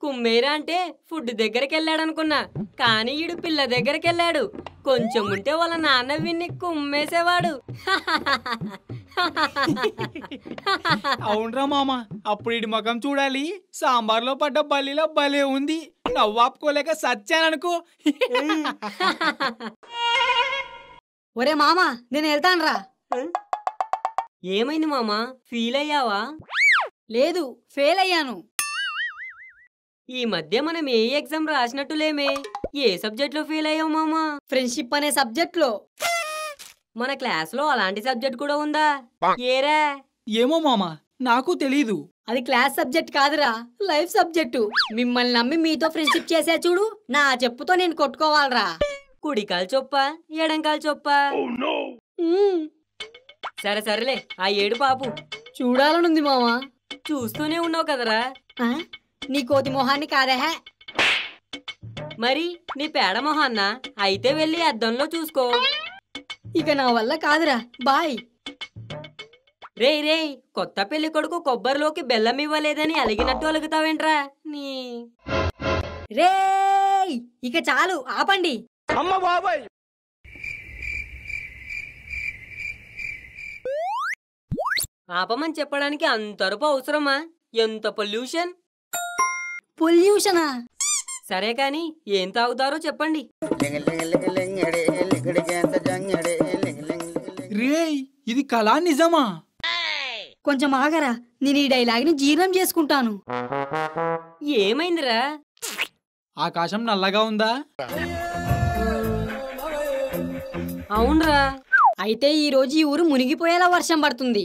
కుమ్మేరా అంటే ఫుడ్ దగ్గరికి వెళ్ళాడు అనుకున్నా, కానీ ఈడు పిల్ల దగ్గరికి వెళ్ళాడు. కొంచెం ఉంటే వాళ్ళ నాన్న విన్ని కుమ్మేసేవాడు. అవునరా మామ, అప్పుడు ఇడి ముఖం చూడాలి. సాంబార్లో పడ్డ బల్లిలో భలే ఉంది. నవ్వాపుకోలేక సచ్చాననుకో. ఒరే మామా, నేను వెళ్తానురా. ఏమైంది మామా, ఫీల్ అయ్యావా? లేదు, ఫెయిల్ అయ్యాను. ఈ మధ్య మనం ఏ ఎగ్జామ్ రాసినట్టు లేమే. ఏ సబ్జెక్ట్ లో ఫెయిల్ అయ్యావు మామా? ఫ్రెండ్షిప్ అనే సబ్జెక్ట్ లో. మన క్లాస్ లో అలాంటి సబ్జెక్ట్ కూడా ఉందా? ఏరా? ఏమో మామ, నాకు తెలీదు. అది క్లాస్ సబ్జెక్ట్ కాదురా, లైఫ్ సబ్జెక్టు. మిమ్మల్ని నమ్మి మీతో ఫ్రెండ్షిప్ చేసా చూడు, నా చెప్పుతో నేను కొట్టుకోవాలరా. కుడికాలు చొప్ప, ఎడంకాలు చొప్ప. సరే సరేలే, ఆ ఏడు పాపు. చూడాలనుంది మామా. చూస్తూనే ఉన్నావు కదరా. నీ కోతి మొహాన్ని కాదా? మరి నీ పేడ మొహాన్న అయితే వెళ్ళి అద్దంలో చూసుకో. ఇక నా వల్ల కాదురా, బాయ్. రేయ్ రేయ్, కొత్త పెళ్లి కొడుకు కొబ్బరిలోకి బెల్లం ఇవ్వలేదని అలిగినట్టు అలుగుతావేంట్రా నీ. రేయ్, ఇక చాలు, ఆపండి. అమ్మ బాబాయ్. ఆపమని చెప్పడానికి అంతరపు అవసరమా? ఎంత పొల్యూషన్. పొల్యూషనా? సరే కాని ఏం తాగుతారో చెప్పండి. రేయ్, ఇది కళా నిజమా? కొంచెం ఆగరా, నేను ఈ డైలాగ్ని జీర్ణం చేసుకుంటాను. ఏమైందిరా? ఆకాశం నల్లగా ఉందా? అవునరా. అయితే ఈ రోజు ఈ ఊరు మునిగిపోయేలా వర్షం పడుతుంది.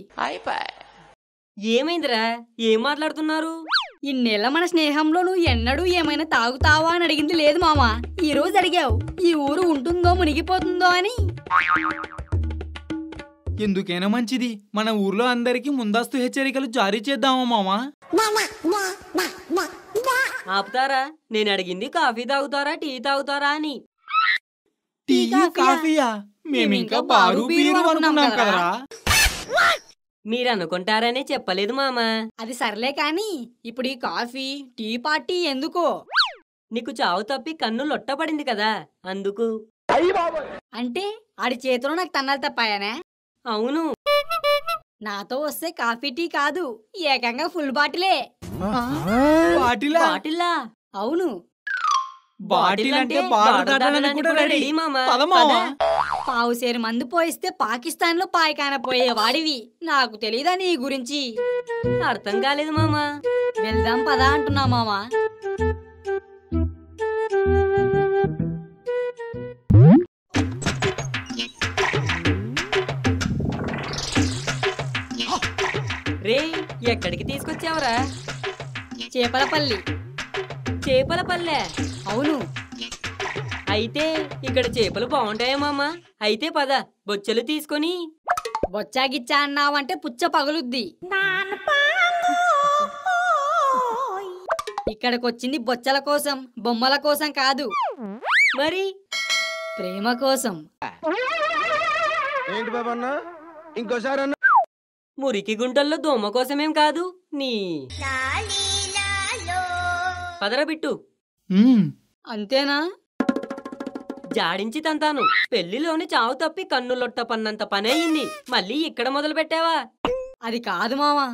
ఏమైందిరా? ఏం మాట్లాడుతున్నారు? ఇన్నేళ్ల మన స్నేహంలో నువ్వు ఎన్నడూ ఏమైనా తాగుతావా అని అడిగింది లేదు మామా. ఈ రోజు అడిగావు, ఈ ఊరు ఉంటుందో మునిగిపోతుందో అని. ఎందుకైనా మంచిది, మన ఊర్లో అందరికి ముందస్తు హెచ్చరికలు జారీ చేద్దామా మామా? ఆపుతారా? నేను అడిగింది కాఫీ తాగుతారా టీ తాగుతారా అని. టీ కాఫీయా? మేమింకా బారు బీరు అనుకున్నాం కదరా. మీరు అనుకుంటారనే చెప్పలేదు మామా. అది సర్లే కాని ఇప్పుడు ఈ కాఫీ టీ పార్టీ ఎందుకో? నీకు చావు తప్పి కన్ను లొట్టపడింది కదా, అందుకు. అంటే ఆడి చేతిలో నాకు తన్నాలు తప్పాయనే? అవును. నాతో వస్తే కాఫీ టీ కాదు, ఏకంగా ఫుల్ బాటిలే. బాటిలా? అవును. బాటిల్ అంటే బారు దాటడానికి కూడా రెడీ మామా. పద మామా. పావుసేరు మందు పోయిస్తే పాకిస్తాన్ లో పాయకాన పోయే వాడివి, నాకు తెలీదా నీ గురించి? అర్థం కాలేదు మామా. వెళ్దాం పదా అంటున్నా మామా. రే, ఎక్కడికి తీసుకొచ్చావరా? చేపలపల్లి. చేపలపల్లె? అవును. అయితే ఇక్కడ చేపలు బాగుంటాయా మామా? అయితే పద, బొచ్చెలు తీసుకొని. బొచ్చాగిచ్చా అన్నావంటే పుచ్చ పగులుద్ది. ఇక్కడికొచ్చింది బొచ్చల కోసం, బొమ్మల కోసం కాదు. మరి ప్రేమ కోసం. ఏంటి బాబన్నా, ఇంకోసారి అన్న. మురికి గుంటల్లో దోమ కోసమేం కాదు నీ. పదర బిట్టు. అంతేనా? జాడించి తంతాను. పెళ్లిలోని చావు తప్పి కన్నులొట్ట పన్నంత పని అయ్యింది, మళ్ళీ ఇక్కడ మొదలు పెట్టావా? అది కాదు మామా.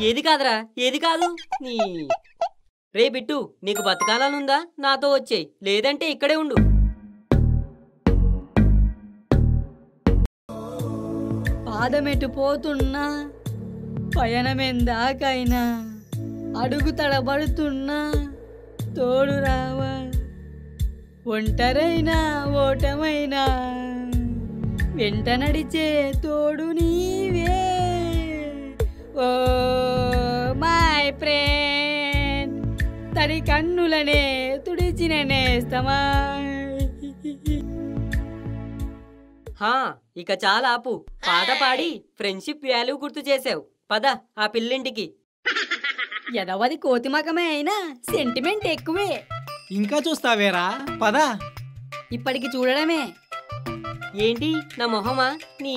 ఏది కాదురా? ఏది కాదు నీ. రే బిట్టు, నీకు బతకాలనుందా? నాతో వచ్చేయ్, లేదంటే ఇక్కడే ఉండు. పాదమెటు పోతున్నా, పయనమెందాకైనా, అడుగు తడబడుతున్నా, తోడు రావా. ఒంటరైనా ఓటమైనా వెంట నడిచే తోడు నీవే. ఓ మై ఫ్రెండ్, తడి కన్నులనే తుడిచిన నేస్తమా. హా, ఇక చాలా ఆపు. పాట పాడి ఫ్రెండ్షిప్ వాల్యూ గుర్తు చేసావు. పద ఆ పిల్లింటికి. ఎదవది కోతిమకమే అయినా సెంటిమెంట్ ఎక్కువే. ఇంకా చూస్తావేరా? పదా. ఇప్పటికి చూడడమే. ఏంటి నా మొహమా నీ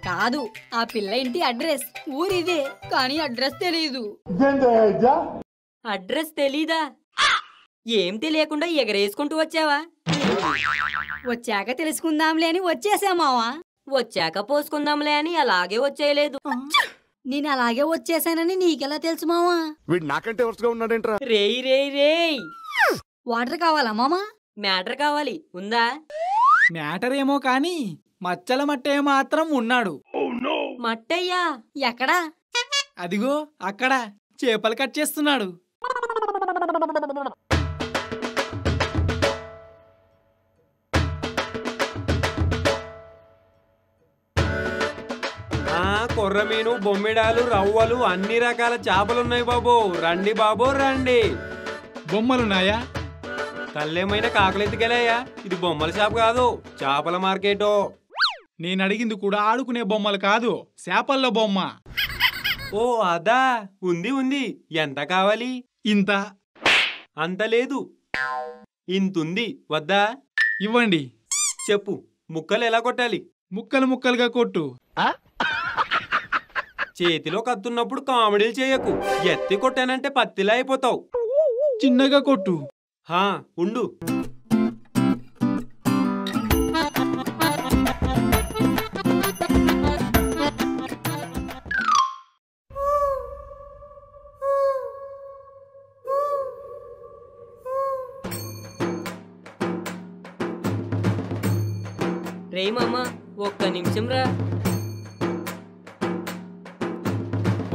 కాదు, ఆ పిల్ల ఇంటి అడ్రస్ ఊరిదే, కానీ అడ్రస్ తెలీదు. అడ్రస్ తెలీదా? ఏం తెలియకుండా ఎగరేసుకుంటూ వచ్చావా? వచ్చాక తెలుసుకుందాంలే అని వచ్చేసా మావా. వచ్చాక పోసుకుందాంలే అని అలాగే వచ్చేయలేదు. నేను అలాగే వచ్చేసానని నీకెలా తెలుసు మావా? వీడు నాకంటే వరుసగా ఉన్నాడేంట్రా? రేయ్ రేయ్ రేయ్, వాటర్ కావాలా మామా? మ్యాటర్ కావాలి, ఉందా? మ్యాటర్ ఏమో కానీ మచ్చల మట్టయ్య మాత్రం ఉన్నాడు. మట్టయ్యా? ఎక్కడా? అదిగో అక్కడ చేపలు కట్ చేస్తున్నాడు. కొర్రమీను, బొమ్మిడాలు, రవ్వలు అన్ని రకాల చేపలున్నాయి బాబు. రండి బాబు రండి. బొమ్మలున్నాయా? కళ్ళేమైనా కాకలెత్తికెళ్ళాయా? ఇది బొమ్మల షాప్ కాదు, చేపల మార్కెటో. నేను అడిగింది కూడా ఆడుకునే బొమ్మలు కాదు, చేపల్లో బొమ్మ. ఓ అదా, ఉంది ఉంది. ఎంత కావాలి? ఇంత. అంత లేదు, ఇంతుంది. వద్దా? ఇవ్వండి. చెప్పు, ముక్కలు ఎలా కొట్టాలి? ముక్కలు ముక్కలుగా కొట్టు. చేతిలో కత్తున్నప్పుడు కామెడీలు చేయకు. ఎత్తి కొట్టానంటే పత్తిలా అయిపోతావు. చిన్నగా కొట్టు. హా ఉండు. రే మామ, ఒక్క నిమిషం రా.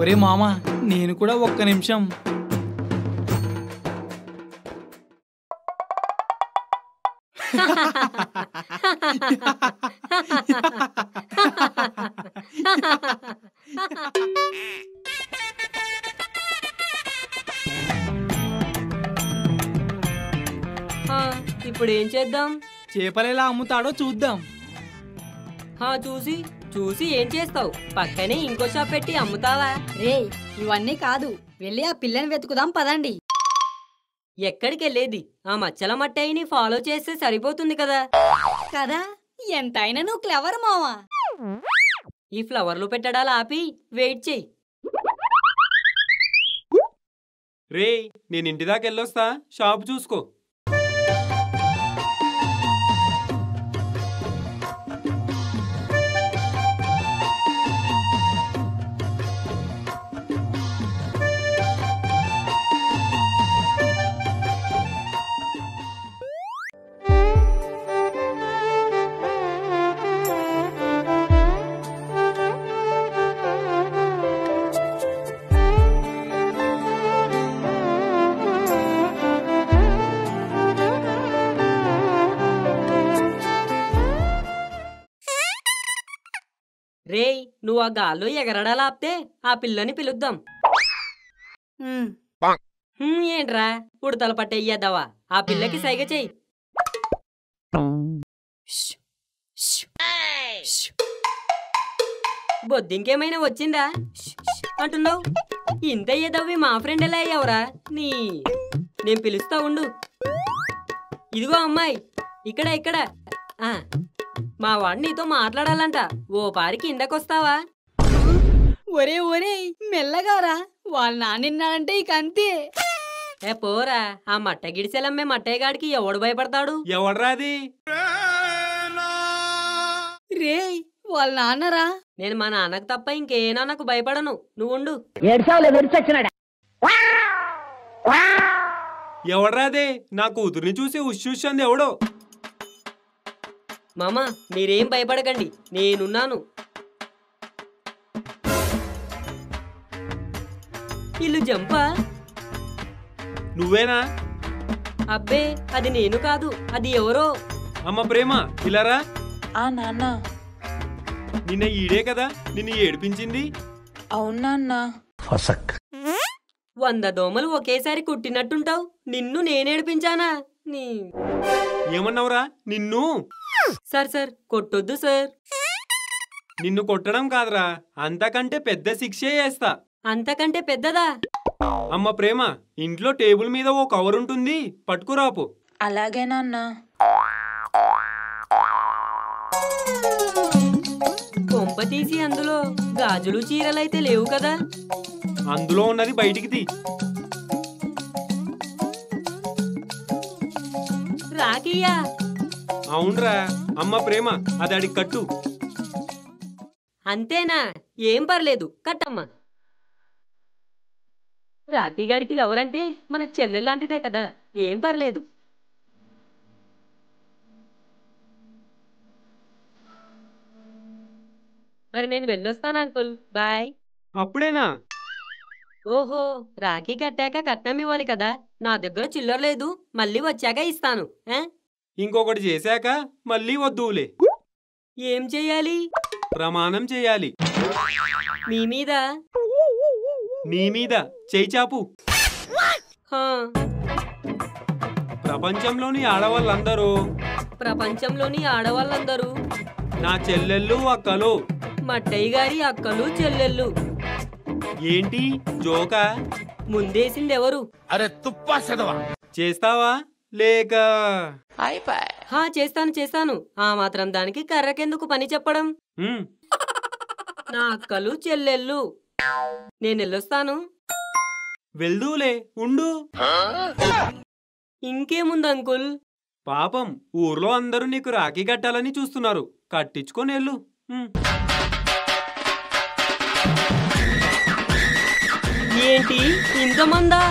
ఒరే మామ, నేను కూడా ఒక్క నిమిషం. ఇప్పుడు ఏం చేద్దాం? చేపలు ఎలా అమ్ముతాడో చూద్దాం. చూసి చూసి ఏం చేస్తావు? పక్కనే ఇంకో షాప్ పెట్టి అమ్ముతావా? రే, ఇవన్నీ కాదు, వెళ్ళి ఆ పిల్లని వెతుకుదాం పదండి. ఎక్కడికి వెళ్ళేది? ఆ మచ్చల మట్టయ్యని ఫాలో చేస్తే సరిపోతుంది కదా. కదా, ఎంతైనా నువ్వు క్లవర్ మావా. ఈ ఫ్లవర్లు పెట్టడాలు ఆపి వెయిట్ చెయ్యి. రే, నేను ఇంటి దాకా వెళ్ళొస్తా, షాప్ చూసుకో. రేయ్, నువ్వు ఆ గాల్లో ఎగరడాలు ఆపితే ఆ పిల్లని పిలుద్దాం. ఏంట్రా ఉడతల పట్టేయ్యేద్దావా? ఆ పిల్లకి సైగ చెయ్యి. బొద్దింకేమైనా వచ్చిందా అంటున్నావు? ఇంత అయ్యేదవ్వి మా ఫ్రెండ్ ఎలా అయ్యావురా? నేను పిలుస్తా ఉండు. ఇదిగో అమ్మాయి, ఇక్కడ ఇక్కడ. మా వాడు నీతో మాట్లాడాలంట. ఓ పారి కిందకొస్తావా? ఒరే ఒరే, మెల్లగారా, వాళ్ళ నాన్నంటే ఇక అంతే. పోరా, ఆ మట్ట గిడిసెలమ్మే మట్టయ్యగాడికి ఎవడు భయపడతాడు? ఎవడ్రాది? రే, వాళ్ళ నాన్నరా. నేను మా నాన్నకు తప్ప ఇంకే నాన్నకు భయపడను. నువ్వుండు. ఎవడ్రాదే? నా కూతుర్ని చూసి ఉష్ ఎవడో. మామా, మీరేం భయపడకండి, నేనున్నాను. ఇల్లు జంపా? నువ్వేనా? అబ్బే, అది నేను కాదు, అది ఎవరో. అమ్మ ప్రేమ, ఇలారా. నాన్న. నిన్న ఈడే కదా నిన్ను ఏడిపించింది? అవునా? 100 దోమలు ఒకేసారి కుట్టినట్టుంటావు. నిన్ను నేనేడిపించానా? ఏమన్నావురా? నిన్ను? సార్ కొట్టొద్దు సార్. నిన్ను కొట్టడం కాదురా, అంతకంటే పెద్ద శిక్షే వేస్తా. అంతకంటే పెద్దదా? అమ్మ ప్రేమ, ఇంట్లో టేబుల్ మీద ఓ కవర్ ఉంటుంది, పట్టుకురాపు. అలాగే నాన్న. కొంపతీసి అందులో గాజులు చీరలైతే లేవు కదా? అందులో ఉన్నది బయటికి తీ. రాఖీయా? అవునరా, అమ్మ ప్రేమ, అది అడిగి కట్టు. అంతేనా? ఏం పర్లేదు, కట్టమ్మా. రాఖీ గారికి ఎవరంటే మన చెల్లెలు లాంటిదే కదా, ఏం పర్లేదు. మరి నేను వెళ్ళొస్తాను అంకుల్, బాయ్. అప్పుడేనా? ఓహో, రాఖీ కట్టాక కట్నం ఇవ్వాలి కదా, నా దగ్గర చిల్లర లేదు, మళ్ళీ వచ్చాక ఇస్తాను. ఇంకొకటి చేశాక మళ్ళీ వద్దులే. ఏం చెయ్యాలి? ప్రమాణం చేయాలి. మీ మీద? నీ మీద చేయి చాపు. హా, ప్రపంచంలోని ఆడవాళ్ళందరూ ప్రపంచంలోని ఆడవాళ్ళందరూ నా చెల్లెళ్ళు అక్కలు. మట్టయ్య గారి అక్కలు చెల్లెళ్ళు. ఏంటి జోకా? ముందేసిందెవరు? చేస్తావా లేక? హా, చేస్తాను చేస్తాను. ఆ మాత్రం దానికి కర్రకెందుకు పని చెప్పడం? ఉమ్, నా అక్కలు చెల్లెళ్ళు. నేను వెళ్ళొస్తాను. వెళ్దూలే, ఉండు. ఇంకేముంది అంకుల్? పాపం, ఊర్లో అందరూ నీకు రాఖీ కట్టాలని చూస్తున్నారు. కట్టించుకొని వెళ్ళు. ఏంటి ఇంతమందా?